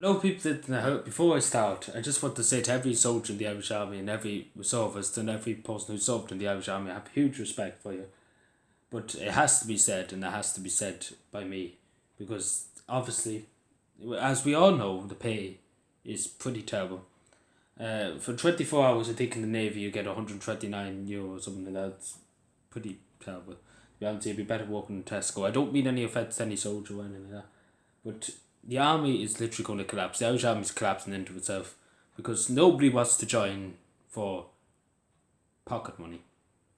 Hello, people. Before I start, I just want to say to every soldier in the Irish Army and every reservist and every person who served in the Irish Army, I have huge respect for you. But it has to be said, and it has to be said by me, because obviously, as we all know, the pay is pretty terrible. For 24 hours, I think in the Navy you get €129 or something like that. It's pretty terrible. To be honest, you'd be better working in Tesco. I don't mean any offence to any soldier or anything like that. But the army is literally going to collapse. The Irish army is collapsing into itself because nobody wants to join for pocket money.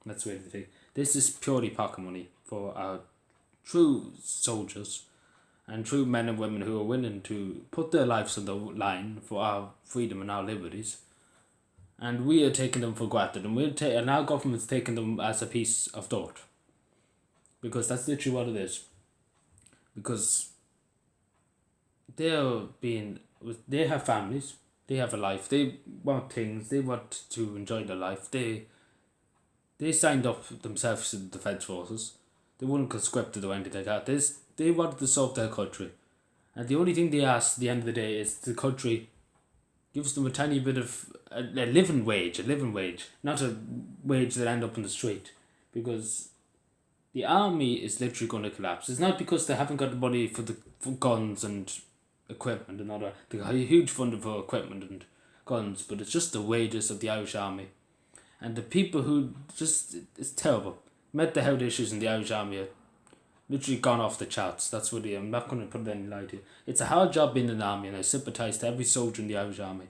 That's really the thing. This is purely pocket money for our true soldiers and true men and women who are willing to put their lives on the line for our freedom and our liberties. And we are taking them for granted, and our government's taking them as a piece of dirt, because that's literally what it is. Because they're being they have families, they have a life, they want things, they want to enjoy their life. They signed up themselves to the defence forces. They weren't conscripted or anything like that. They wanted to serve their country, and the only thing they ask at the end of the day is the country gives them a tiny bit of a living wage, not a wage that end up in the street, because the army is literally going to collapse. It's not because they haven't got the money for guns and equipment and all that. They got a huge fund for equipment and guns, but it's just the wages of the Irish army. And the people who just, it's terrible. Mental health issues in the Irish army are literally gone off the charts. That's really, I'm not going to put any lie to you. It's a hard job being in the army, and I sympathise to every soldier in the Irish army.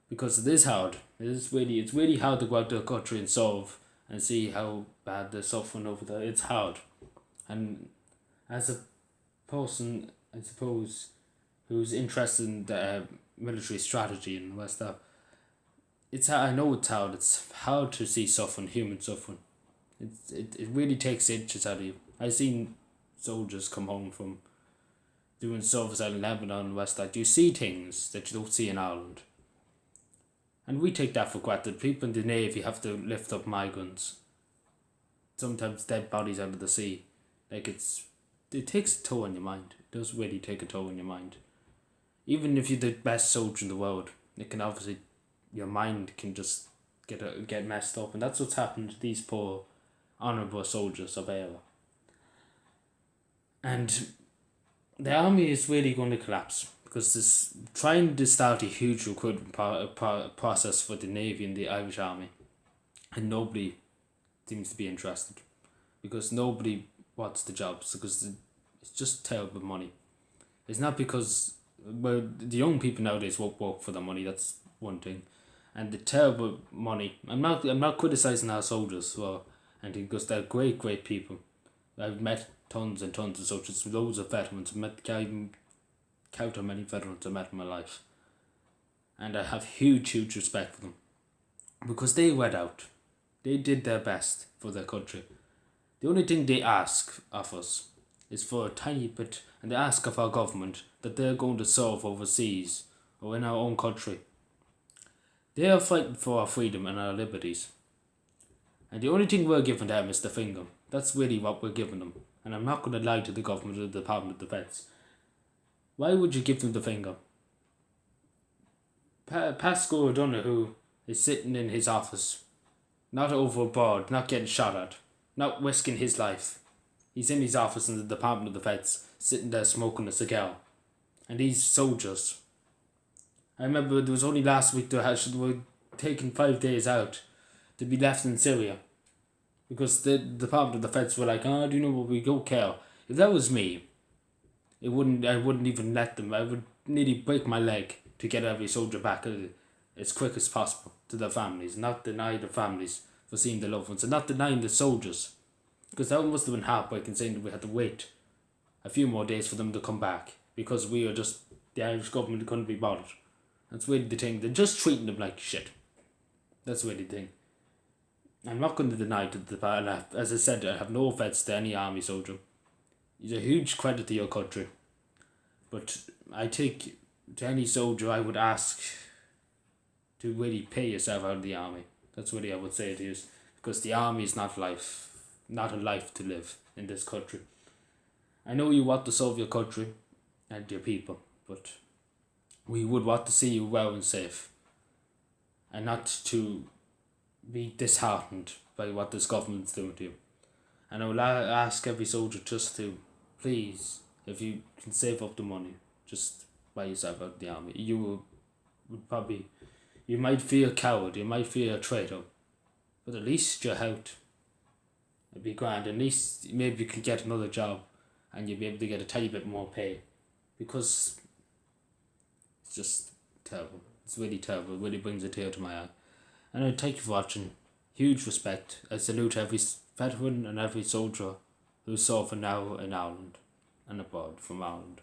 Because it is hard. It's really hard to go out to a country and serve and see how bad they're suffering over there. It's hard. And as a person, I suppose, who's interested in the military strategy and all that stuff, I know it's hard. It's hard to see suffering, human suffering. It really takes inches out of you. I've seen soldiers come home from doing service out in Lebanon and West Side. You see things that you don't see in Ireland. And we take that for granted. People in the Navy have to lift up migrants. Sometimes dead bodies out of the sea. It takes a toll on your mind. It does really take a toll on your mind. Even if you're the best soldier in the world, it can obviously, your mind can just get messed up, and that's what's happened to these poor honourable soldiers of Éire. And the army is really going to collapse because this trying to start a huge recruitment process for the Navy and the Irish Army, and nobody seems to be interested because nobody wants the jobs because it's just terrible money. It's not because the young people nowadays won't work for the money. That's one thing, and the terrible money. I'm not criticizing our soldiers or anything because they're great people. I've met tons and tons of soldiers, loads of veterans. Can't even count how many veterans I've met in my life, and I have huge respect for them because they went out. They did their best for their country. The only thing they ask of us is for a tiny bit, and they ask of our government that they're going to serve overseas or in our own country. They are fighting for our freedom and our liberties. And the only thing we're giving them is the finger. That's really what we're giving them. And I'm not going to lie to the government or the Department of Defence. Why would you give them the finger? Pascal O'Donoghue, who is sitting in his office, not overboard, not getting shot at, not risking his life. He's in his office in the Department of Defence, sitting there smoking a cigar. And these soldiers, I remember there was only last week they were taking 5 days out to be left in Syria. Because the Department of Defence were like, do you know what, we don't care. If that was me, I wouldn't even let them. I would nearly break my leg to get every soldier back as quick as possible to their families, not deny the families for seeing their loved ones, and not denying the soldiers. Because that must have been heartbreaking saying that we had to wait a few more days for them to come back because the Irish government couldn't be bothered. That's really the thing. They're just treating them like shit. That's really the thing. I'm not going to deny that, as I said, I have no offence to any army soldier. It's a huge credit to your country. But I think to any soldier I would ask to really pay yourself out of the army. That's what I would say to you. Because the army is not a life to live in this country. I know you want to serve your country and your people, but we would want to see you well and safe, and not to be disheartened by what this government's doing to you. And I will ask every soldier just to, please, if you can save up the money, just buy yourself out of the army. Would probably, you might feel a coward, you might feel a traitor, but at least you're out. It'd be grand. At least maybe you can get another job and you'll be able to get a tiny bit more pay, because it's just terrible. It's really terrible. It really brings a tear to my eye. And I thank you for watching. Huge respect. I salute every veteran and every soldier who's serving now in Ireland and abroad from Ireland.